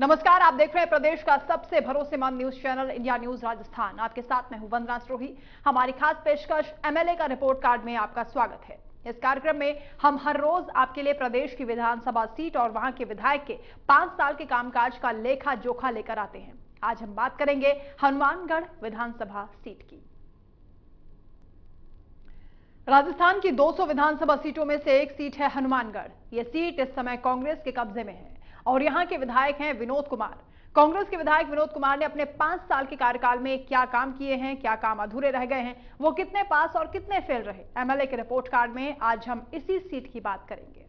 नमस्कार, आप देख रहे हैं प्रदेश का सबसे भरोसेमंद news channel India news Rajasthan. आपके साथ मैं हूं वंदना स्रोही। हमारी खास पेशकश एमएलए का रिपोर्ट कार्ड में आपका स्वागत है। इस कार्यक्रम में हम हर रोज आपके लिए प्रदेश की विधानसभा सीट और वहां के विधायक के 5 साल के कामकाज का लेखा जोखा लेकर आते हैं। आज हम बात करेंगे हनुमानगढ़ विधानसभा सीट की। राजस्थान की 200 विधानसभा सीटों में से एक सीट है हनुमानगढ़। यह सीट इस समय कांग्रेस के कब्जे में है और यहां के विधायक हैं विनोद कुमार। कांग्रेस के विधायक विनोद कुमार ने अपने 5 साल के कार्यकाल में क्या काम किए हैं, क्या काम अधूरे रह गए हैं, वो कितने पास और कितने फेल रहे, एमएलए के रिपोर्ट कार्ड में आज हम इसी सीट की बात करेंगे।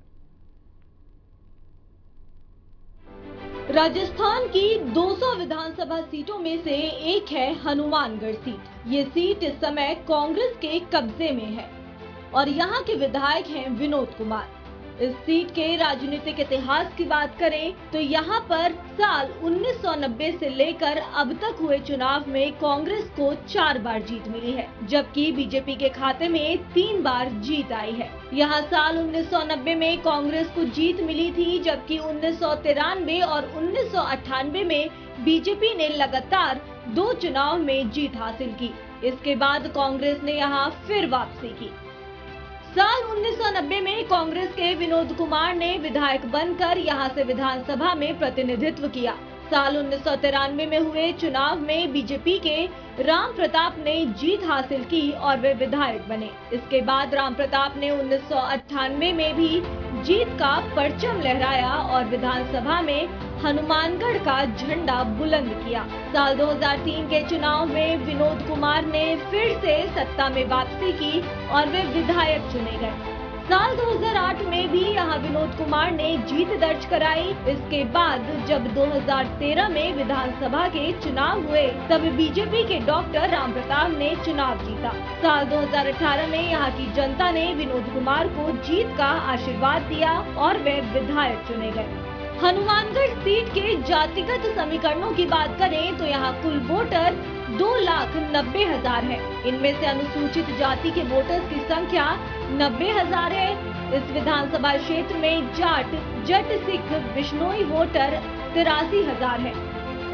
राजस्थान की 200 विधानसभा सीटों में से एक है हनुमानगढ़ सीट। ये सीट इस समय कांग्रेस के कब्जे में है और यहाँ के विधायक हैं विनोद कुमार। इस सीट के राजनीतिक इतिहास की बात करें तो यहाँ पर साल 1990 से लेकर अब तक हुए चुनाव में कांग्रेस को 4 बार जीत मिली है, जबकि बीजेपी के खाते में 3 बार जीत आई है। यहाँ साल 1990 में कांग्रेस को जीत मिली थी, जबकि 1993 और 1998 में बीजेपी ने लगातार 2 चुनाव में जीत हासिल की। इसके बाद कांग्रेस ने यहाँ फिर वापसी की। साल 1990 में कांग्रेस के विनोद कुमार ने विधायक बनकर यहां से विधानसभा में प्रतिनिधित्व किया। साल 1993 में हुए चुनाव में बीजेपी के राम प्रताप ने जीत हासिल की और वे विधायक बने। इसके बाद राम प्रताप ने 1998 में भी जीत का परचम लहराया और विधानसभा में हनुमानगढ़ का झंडा बुलंद किया। साल 2003 के चुनाव में विनोद कुमार ने फिर से सत्ता में वापसी की और वे विधायक चुने गए। साल 2008 में भी यहाँ विनोद कुमार ने जीत दर्ज कराई। इसके बाद जब 2013 में विधानसभा के चुनाव हुए तब बीजेपी के डॉक्टर राम प्रताप ने चुनाव जीता। साल 2018 में यहाँ की जनता ने विनोद कुमार को जीत का आशीर्वाद दिया और वे विधायक चुने गए। हनुमानगढ़ सीट के जातिगत समीकरणों की बात करें तो यहाँ कुल वोटर 2,90,000 है। इनमें से अनुसूचित जाति के वोटर्स की संख्या 90,000 है। इस विधानसभा क्षेत्र में जाट, जट, सिख, बिश्नोई वोटर 83,000 है।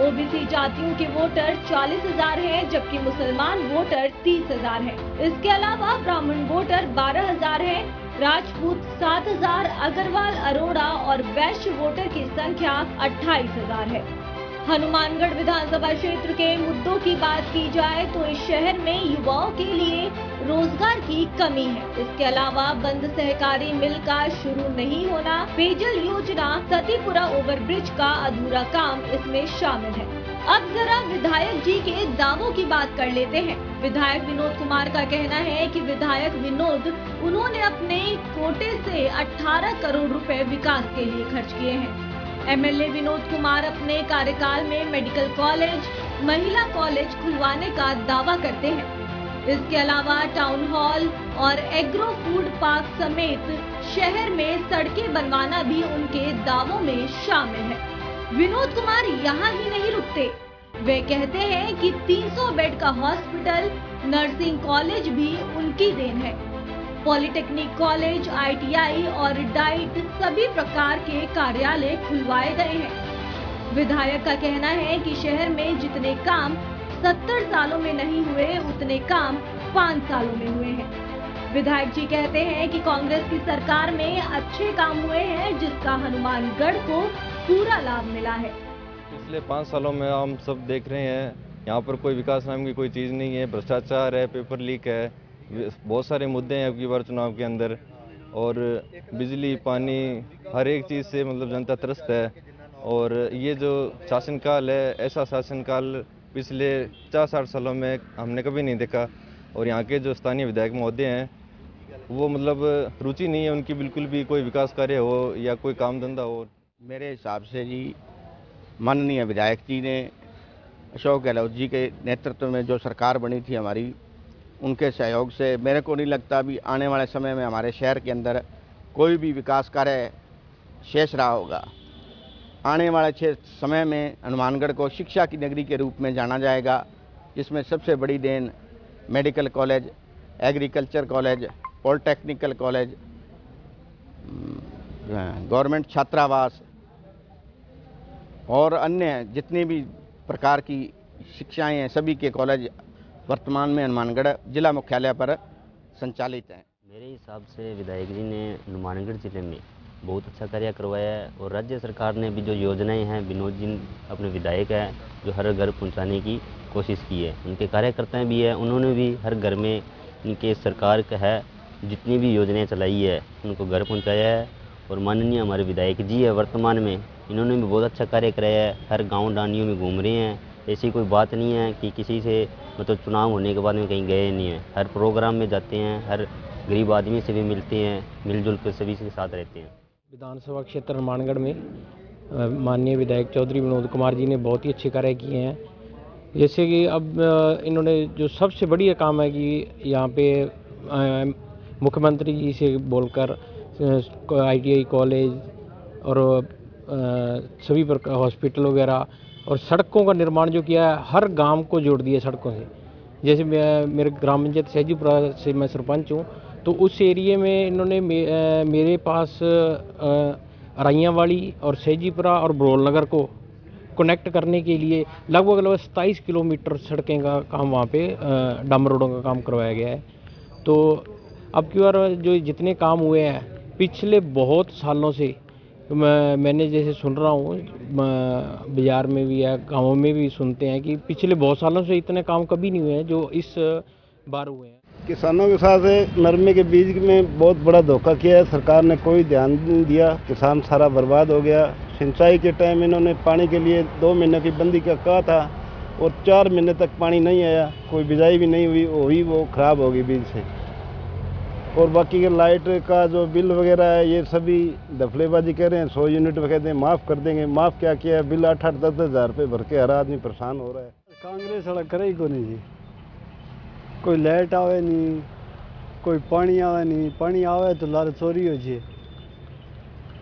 ओबीसी जातियों के वोटर 40,000 है, जबकि मुसलमान वोटर 30,000 है। इसके अलावा ब्राह्मण वोटर 12,000 है। राजपूत 7,000, अग्रवाल, अरोड़ा और वैश्य वोटर की संख्या 28,000 है। हनुमानगढ़ विधानसभा क्षेत्र के मुद्दों की बात की जाए तो इस शहर में युवाओं के लिए रोजगार की कमी है। इसके अलावा बंद सहकारी मिल का शुरू नहीं होना, पेयजल योजना, सतीपुरा ओवरब्रिज का अधूरा काम इसमें शामिल है। अब जरा विधायक जी के दावों की बात कर लेते हैं। विधायक विनोद कुमार का कहना है कि विधायक विनोद उन्होंने अपने कोटे से 18 करोड़ रुपए विकास के लिए खर्च किए हैं। एमएलए विनोद कुमार अपने कार्यकाल में मेडिकल कॉलेज, महिला कॉलेज खुलवाने का दावा करते हैं। इसके अलावा टाउन हॉल और एग्रो फूड पार्क समेत शहर में सड़कें बनवाना भी उनके दावों में शामिल है। विनोद कुमार यहाँ ही नहीं रुकते। वे कहते हैं कि 300 बेड का हॉस्पिटल, नर्सिंग कॉलेज भी उनकी देन है। पॉलिटेक्निक कॉलेज, आईटीआई और डाइट सभी प्रकार के कार्यालय खुलवाए गए हैं। विधायक का कहना है कि शहर में जितने काम 70 सालों में नहीं हुए, उतने काम 5 सालों में हुए हैं। विधायक जी कहते हैं कि कांग्रेस की सरकार में अच्छे काम हुए हैं, जिसका हनुमानगढ़ को पूरा लाभ मिला है। पिछले 5 सालों में हम सब देख रहे हैं, यहाँ पर कोई विकास नाम की कोई चीज़ नहीं है। भ्रष्टाचार है, पेपर लीक है, बहुत सारे मुद्दे हैं अबकी बार चुनाव के अंदर। और बिजली, पानी, हर एक चीज़ से मतलब जनता त्रस्त है। और ये जो शासनकाल है, ऐसा शासनकाल पिछले 50-60 सालों में हमने कभी नहीं देखा। और यहाँ के जो स्थानीय विधायक महोदय हैं वो मतलब रुचि नहीं है उनकी बिल्कुल भी, कोई विकास कार्य हो या कोई काम धंधा हो। मेरे हिसाब से जी माननीय विधायक जी ने अशोक गहलोत जी के नेतृत्व में जो सरकार बनी थी हमारी, उनके सहयोग से मेरे को नहीं लगता भी आने वाले समय में हमारे शहर के अंदर कोई भी विकास कार्य शेष रहा होगा। आने वाले समय में हनुमानगढ़ को शिक्षा की नगरी के रूप में जाना जाएगा, जिसमें सबसे बड़ी देन medical college, agriculture college, polytechnical college, government छात्रावास, और अन्य जितनी भी प्रकार की शिक्षाएं हैं, सभी के कॉलेज वर्तमान में हनुमानगढ़ जिला मुख्यालय पर संचालित हैं। मेरे हिसाब से विधायक जी ने हनुमानगढ़ जिले में बहुत अच्छा कार्य करवाया है और राज्य सरकार ने भी जो योजनाएं हैं, विनोद जी अपने विधायक हैं जो हर घर पहुंचाने की कोशिश की है। उनके कार्यकर्ता भी है, उन्होंने भी हर घर में इनके सरकार का है जितनी भी योजनाएं चलाई है उनको घर पहुंचाया है। और माननीय हमारे विधायक जी है वर्तमान में, इन्होंने भी बहुत अच्छा कार्य कराया है, हर गाँव डांडियों में घूम रहे हैं। ऐसी कोई बात नहीं है कि किसी से मतलब चुनाव होने के बाद में कहीं गए नहीं हैं, हर प्रोग्राम में जाते हैं, हर गरीब आदमी से भी मिलते हैं, मिलजुल कर सभी के साथ रहते हैं। विधानसभा क्षेत्र हनुमानगढ़ में माननीय विधायक चौधरी विनोद कुमार जी ने बहुत ही अच्छे कार्य किए हैं। जैसे कि अब इन्होंने जो सबसे बढ़िया काम है कि यहाँ पे मुख्यमंत्री जी से बोलकर ITI कॉलेज और सभी प्रकार हॉस्पिटल वगैरह और सड़कों का निर्माण जो किया है, हर गांव को जोड़ दिया सड़कों से। जैसे मेरे ग्राम पंचायत सहजीपुरा से मैं सरपंच हूँ, तो उस एरिए में इन्होंने मेरे पास अराइयावाड़ी और सहजीपुरा और बरोल नगर को कनेक्ट करने के लिए लगभग 27 किलोमीटर सड़कें का काम वहाँ पे डामर रोडों का काम करवाया गया है। तो अब की बार जो जितने काम हुए हैं पिछले बहुत सालों से, मैंने जैसे सुन रहा हूँ बाजार में भी या गाँवों में भी सुनते हैं कि पिछले बहुत सालों से इतने काम कभी नहीं हुए हैं जो इस बार हुए हैं। किसानों के साथ नरमे के बीज में बहुत बड़ा धोखा किया है, सरकार ने कोई ध्यान नहीं दिया, किसान सारा बर्बाद हो गया। सिंचाई के टाइम इन्होंने पानी के लिए 2 महीने की बंदी का कहा था और 4 महीने तक पानी नहीं आया, कोई बिजाई भी नहीं हुई, वो खराब हो गई बीज से। और बाकी के लाइट का जो बिल वगैरह है ये सभी दफलेबाजी कह रहे हैं, 100 यूनिट कहते हैं माफ़ कर देंगे। माफ़ क्या किया है, बिल 8-8, 10-10 हज़ार रुपये भर के हर आदमी परेशान हो रहा है। कांग्रेस वाला करे ही को नहीं जी, कोई लाइट आवे नहीं, कोई पानी आवे नहीं, पानी आवे तो लार चोरी हो जाए,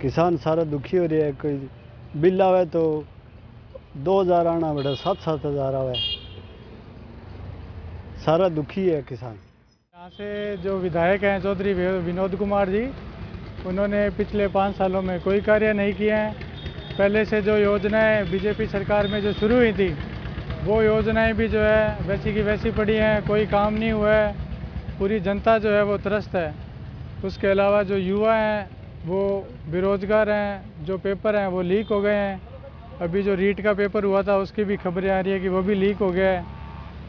किसान सारा दुखी हो रहा है। कोई बिल आवे तो 2000 आना बेटा 7-7 हज़ार आवे, सारा दुखी है किसान। यहाँ से जो विधायक हैं चौधरी विनोद कुमार जी, उन्होंने पिछले 5 सालों में कोई कार्य नहीं किए हैं। पहले से जो योजनाएं बीजेपी सरकार में जो शुरू हुई थी वो योजनाएं भी जो है वैसी की वैसी पड़ी हैं, कोई काम नहीं हुआ है, पूरी जनता जो है वो त्रस्त है। उसके अलावा जो युवा हैं वो बेरोजगार हैं, जो पेपर हैं वो लीक हो गए हैं। अभी जो रीट का पेपर हुआ था उसकी भी खबरें आ रही है कि वो भी लीक हो गया है।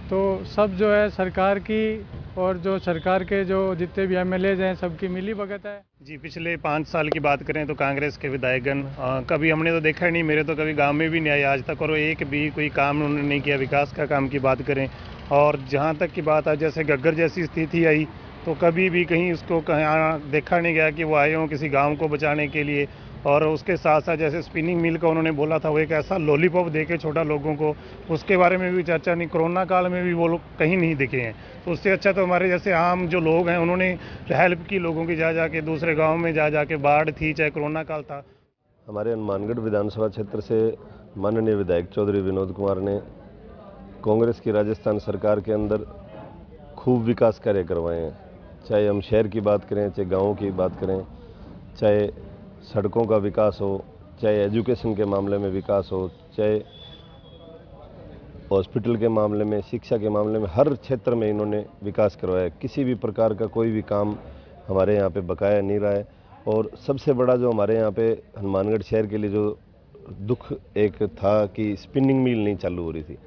तो सब जो है सरकार की और जो सरकार के जो जितने भी MLAs हैं सबकी मिली भगत है जी। पिछले 5 साल की बात करें तो कांग्रेस के विधायकगण कभी हमने तो देखा ही नहीं, मेरे तो कभी गांव में भी नहीं आए आज तक, और एक भी कोई काम उन्होंने नहीं किया। विकास का काम की बात करें और जहां तक की बात है जैसे घग्गर जैसी स्थिति आई तो कभी भी कहीं उसको कहीं देखा नहीं गया कि वो आए हों किसी गाँव को बचाने के लिए। और उसके साथ साथ जैसे स्पिनिंग मिल का उन्होंने बोला था, वो एक ऐसा लॉलीपॉप देके छोटा लोगों को, उसके बारे में भी चर्चा नहीं। कोरोना काल में भी वो लोग कहीं नहीं दिखे हैं। तो उससे अच्छा तो हमारे जैसे आम जो लोग हैं उन्होंने हेल्प की लोगों की, जा के दूसरे गाँव में जा के, बाढ़ थी चाहे कोरोना काल था। हमारे हनुमानगढ़ विधानसभा क्षेत्र से माननीय विधायक चौधरी विनोद कुमार ने कांग्रेस की राजस्थान सरकार के अंदर खूब विकास कार्य करवाए हैं। चाहे हम शहर की बात करें, चाहे गाँव की बात करें, चाहे सड़कों का विकास हो, चाहे एजुकेशन के मामले में विकास हो, चाहे हॉस्पिटल के मामले में, शिक्षा के मामले में, हर क्षेत्र में इन्होंने विकास करवाया। किसी भी प्रकार का कोई भी काम हमारे यहाँ पे बकाया नहीं रहा है। और सबसे बड़ा जो हमारे यहाँ पे हनुमानगढ़ शहर के लिए जो दुख एक था कि स्पिनिंग मिल नहीं चालू हो रही थी,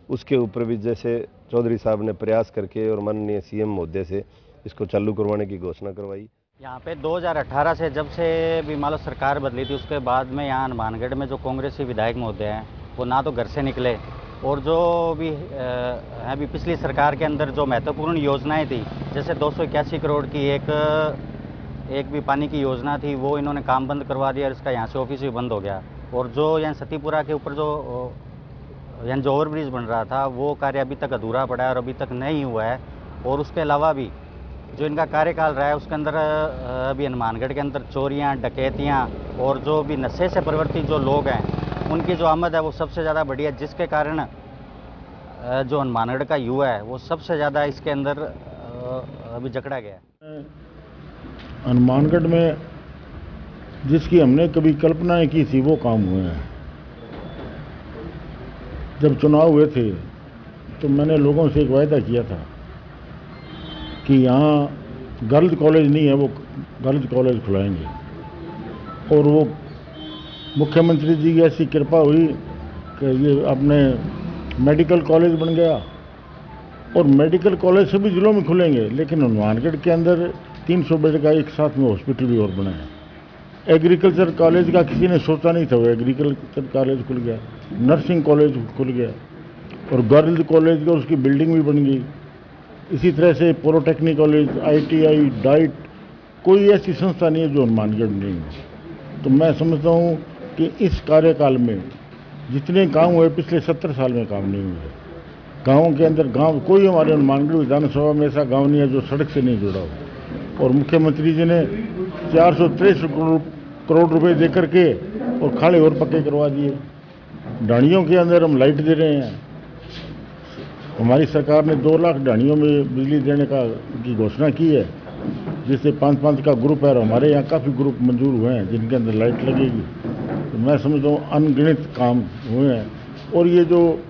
उसके ऊपर भी जैसे चौधरी साहब ने प्रयास करके और माननीय CM महोदय से इसको चालू करवाने की घोषणा करवाई। यहाँ पे 2018 से जब से भी मान लो सरकार बदली थी, उसके बाद में यहाँ हनुमानगढ़ में जो कांग्रेसी विधायक महोदय हैं वो ना तो घर से निकले, और जो भी अभी पिछली सरकार के अंदर जो महत्वपूर्ण योजनाएं थी, जैसे 281 करोड़ की एक भी पानी की योजना थी, वो इन्होंने काम बंद करवा दिया और इसका यहाँ से ऑफिस भी बंद हो गया। और जो यहाँ सतीपुरा के ऊपर जो यहाँ जो ओवरब्रिज बन रहा था वो कार्य अभी तक अधूरा पड़ा है और अभी तक नहीं हुआ है। और उसके अलावा भी जो इनका कार्यकाल रहा है उसके अंदर अभी हनुमानगढ़ के अंदर चोरियां, डकैतियां और जो भी नशे से प्रवृत्ति जो लोग हैं उनकी जो आमद है वो सबसे ज़्यादा बढ़ी है, जिसके कारण जो हनुमानगढ़ का युवा है वो सबसे ज़्यादा इसके अंदर अभी जकड़ा गया है। हनुमानगढ़ में जिसकी हमने कभी कल्पना नहीं की थी वो काम हुए हैं। जब चुनाव हुए थे तो मैंने लोगों से एक वायदा किया था कि यहाँ गर्ल्स कॉलेज नहीं है, वो गर्ल्स कॉलेज खुलाएंगे। और वो मुख्यमंत्री जी की ऐसी कृपा हुई कि ये अपने मेडिकल कॉलेज बन गया और मेडिकल कॉलेज सभी जिलों में खुलेंगे, लेकिन हनुमानगढ़ के अंदर 300 बेड का एक साथ में हॉस्पिटल भी और बना है। एग्रीकल्चर कॉलेज का किसी ने सोचा नहीं था, वो एग्रीकल्चर कॉलेज खुल गया, नर्सिंग कॉलेज खुल गया और गर्ल्स कॉलेज का उसकी बिल्डिंग भी बन गई। इसी तरह से पॉलिटेक्निक कॉलेज, ITI, डाइट, कोई ऐसी संस्था नहीं है जो हनुमानगढ़ नहीं है। तो मैं समझता हूँ कि इस कार्यकाल में जितने काम हुए पिछले 70 साल में काम नहीं हुए। गाँव के अंदर कोई हमारे हनुमानगढ़ विधानसभा में ऐसा गाँव नहीं है जो सड़क से नहीं जुड़ा हो। और मुख्यमंत्री जी ने 463 करोड़ रुपए दे करके और खाड़े और पक्के करवा दिए। ढाणियों के अंदर हम लाइट दे रहे हैं। हमारी सरकार ने 2 लाख ढाणियों में बिजली देने की घोषणा की है, जिससे 5-5 का ग्रुप है और हमारे यहाँ काफ़ी ग्रुप मंजूर हुए हैं जिनके अंदर लाइट लगेगी। तो मैं समझता हूँ अनगिनत काम हुए हैं। और ये जो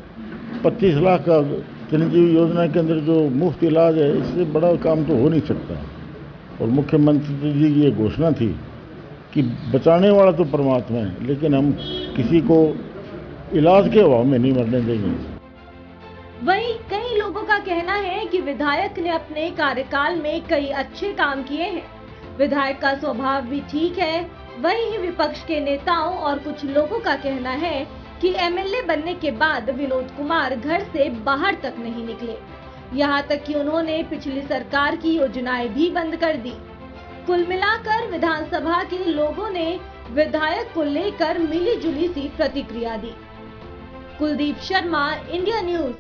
25 लाख का चिरंजीवी योजना के अंदर जो मुफ्त इलाज है, इससे बड़ा काम तो हो नहीं सकता। और मुख्यमंत्री जी की ये घोषणा थी कि बचाने वाला तो परमात्मा है, लेकिन हम किसी को इलाज के अभाव में नहीं मरने देंगे। वहीं कई लोगों का कहना है कि विधायक ने अपने कार्यकाल में कई अच्छे काम किए हैं। विधायक का स्वभाव भी ठीक है। वहीं विपक्ष के नेताओं और कुछ लोगों का कहना है कि MLA बनने के बाद विनोद कुमार घर से बाहर तक नहीं निकले, यहाँ तक कि उन्होंने पिछली सरकार की योजनाएं भी बंद कर दी। कुल मिलाकर विधानसभा के लोगों ने विधायक को लेकर मिलीजुली सी प्रतिक्रिया दी। Kuldeep Sharma, India news.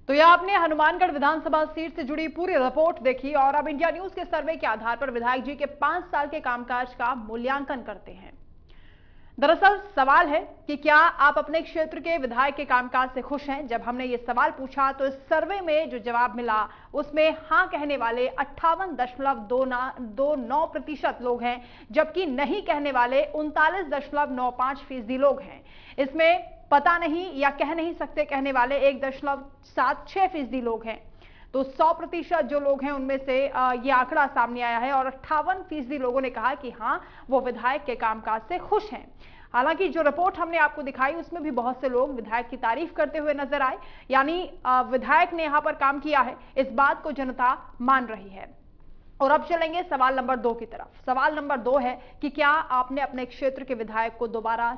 तो यह आपने हनुमानगढ़ विधानसभा सीट से जुड़ी पूरी रिपोर्ट देखी और अब इंडिया न्यूज के सर्वे के आधार पर विधायक जी के 5 साल के कामकाज का मूल्यांकन करते हैं। दरअसल सवाल है कि क्या आप अपने क्षेत्र के विधायक के कामकाज से खुश हैं? जब हमने ये सवाल पूछा तो इस सर्वे में जो जवाब मिला उसमें हां कहने वाले 58.29% लोग हैं, जबकि नहीं कहने वाले 39.95% लोग हैं। इसमें पता नहीं या कह नहीं सकते कहने वाले 1.76% लोग हैं। तो 100% जो लोग हैं उनमें से ये आंकड़ा सामने आया है और 58% लोगों ने कहा कि हां वो विधायक के कामकाज से खुश हैं। हालांकि जो रिपोर्ट हमने आपको दिखाई उसमें भी बहुत से लोग विधायक की तारीफ करते हुए नजर आए, यानी विधायक ने यहां पर काम किया है, इस बात को जनता मान रही है। और अब चलेंगे सवाल नंबर 2 की तरफ। सवाल नंबर 2 है कि क्या आपने अपने क्षेत्र के विधायक को दोबारा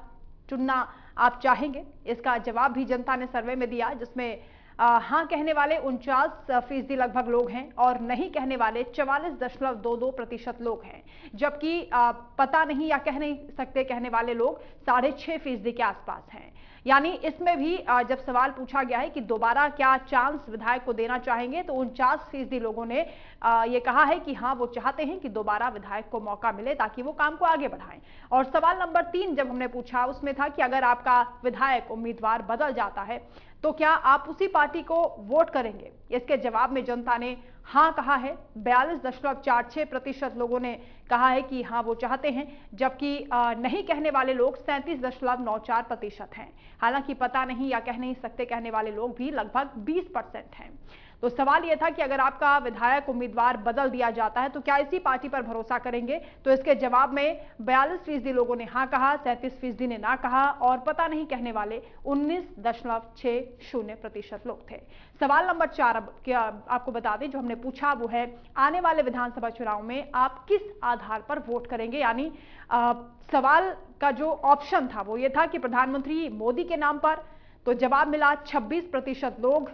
चुनना आप चाहेंगे? इसका जवाब भी जनता ने सर्वे में दिया, जिसमें हां कहने वाले 49% लगभग लोग हैं और नहीं कहने वाले 44.22% लोग हैं, जबकि पता नहीं या कह नहीं सकते कहने वाले लोग 6.5% के आसपास हैं। यानी इसमें भी जब सवाल पूछा गया है कि दोबारा क्या चांस विधायक को देना चाहेंगे, तो 49% लोगों ने ये कहा है कि हाँ वो चाहते हैं कि दोबारा विधायक को मौका मिले ताकि वो काम को आगे बढ़ाएं। और सवाल नंबर 3 जब हमने पूछा उसमें था कि अगर आपका विधायक उम्मीदवार बदल जाता है तो क्या आप उसी पार्टी को वोट करेंगे? इसके जवाब में जनता ने हाँ कहा है। 42.46% लोगों ने कहा है कि हाँ वो चाहते हैं, जबकि नहीं कहने वाले लोग 37.94% हैं। हालांकि पता नहीं या कह नहीं सकते कहने वाले लोग भी लगभग 20% हैं। तो सवाल यह था कि अगर आपका विधायक उम्मीदवार बदल दिया जाता है तो क्या इसी पार्टी पर भरोसा करेंगे? तो इसके जवाब में 42% लोगों ने हाँ कहा, 37% ने ना कहा और पता नहीं कहने वाले 19.60% लोग थे। सवाल नंबर 4 आपको बता दें जो हमने पूछा वो है आने वाले विधानसभा चुनाव में आप किस आधार पर वोट करेंगे? यानी सवाल का जो ऑप्शन था वो ये था कि प्रधानमंत्री मोदी के नाम पर, तो जवाब मिला 26% लोग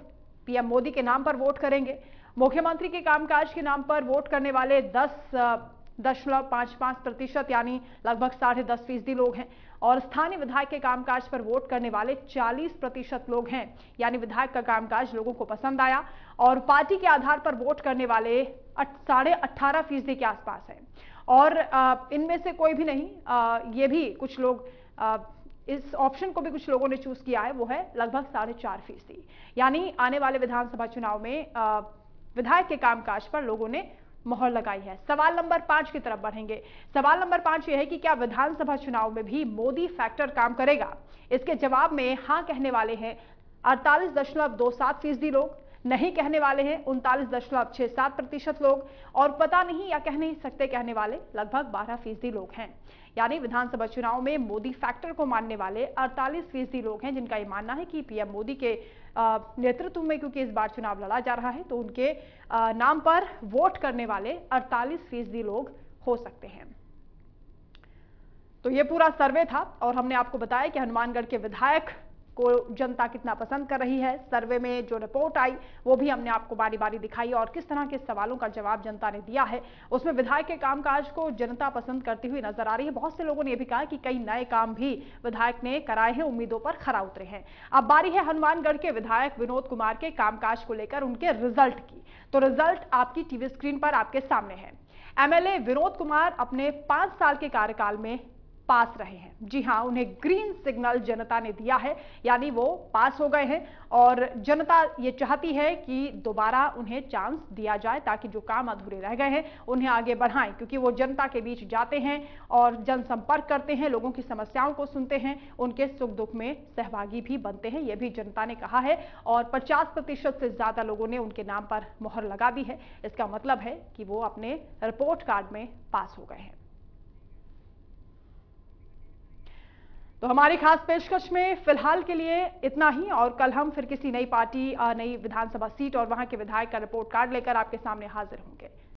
पीएम मोदी के नाम पर वोट करेंगे। मुख्यमंत्री के कामकाज के नाम पर वोट करने वाले 10.55% यानी लगभग 10.5% लोग हैं और स्थानीय विधायक के कामकाज पर वोट करने वाले 40% लोग हैं, यानी विधायक का कामकाज लोगों को पसंद आया। और पार्टी के आधार पर वोट करने वाले 18.5% के आसपास है और इनमें से कोई भी नहीं, ये भी कुछ लोग इस ऑप्शन को भी कुछ लोगों ने चूज किया है, वो है लगभग 4.5%। यानी आने वाले विधानसभा चुनाव में विधायक के कामकाज पर लोगों ने मोहर लगाई है। सवाल नंबर 5 की तरफ बढ़ेंगे। सवाल नंबर 5 यह है कि क्या विधानसभा चुनाव में भी मोदी फैक्टर काम करेगा? इसके जवाब में हां कहने वाले हैं 48.27% लोग, नहीं कहने वाले हैं 39.67% लोग, और पता नहीं या कह नहीं सकते कहने वाले लगभग 12% लोग हैं। यानी विधानसभा चुनाव में मोदी फैक्टर को मानने वाले 48% लोग हैं, जिनका यह मानना है कि पीएम मोदी के नेतृत्व में, क्योंकि इस बार चुनाव लड़ा जा रहा है, तो उनके नाम पर वोट करने वाले 48% लोग हो सकते हैं। तो ये पूरा सर्वे था और हमने आपको बताया कि हनुमानगढ़ के विधायक को जनता कितना पसंद कर रही है। सर्वे में जो रिपोर्ट आई वो भी हमने आपको बारी बारी दिखाई और किस तरह के सवालों का जवाब जनता ने दिया है, उसमें विधायक के कामकाज को जनता पसंद करती हुई नजर आ रही है। बहुत से लोगों ने यह भी कहा कि कई नए काम भी विधायक ने कराए हैं, उम्मीदों पर खरा उतरे हैं। अब बारी है हनुमानगढ़ के विधायक विनोद कुमार के कामकाज को लेकर उनके रिजल्ट की। तो रिजल्ट आपकी टीवी स्क्रीन पर आपके सामने है। एमएलए विनोद कुमार अपने 5 साल के कार्यकाल में पास रहे हैं। जी हां, उन्हें ग्रीन सिग्नल जनता ने दिया है, यानी वो पास हो गए हैं और जनता ये चाहती है कि दोबारा उन्हें चांस दिया जाए ताकि जो काम अधूरे रह गए हैं उन्हें आगे बढ़ाएं, क्योंकि वो जनता के बीच जाते हैं और जनसंपर्क करते हैं, लोगों की समस्याओं को सुनते हैं, उनके सुख दुख में सहभागी भी बनते हैं। यह भी जनता ने कहा है और 50% से ज्यादा लोगों ने उनके नाम पर मोहर लगा दी है। इसका मतलब है कि वो अपने रिपोर्ट कार्ड में पास हो गए हैं। तो हमारी खास पेशकश में फिलहाल के लिए इतना ही, और कल हम फिर किसी नई पार्टी, नई विधानसभा सीट और वहां के विधायक का रिपोर्ट कार्ड लेकर आपके सामने हाजिर होंगे।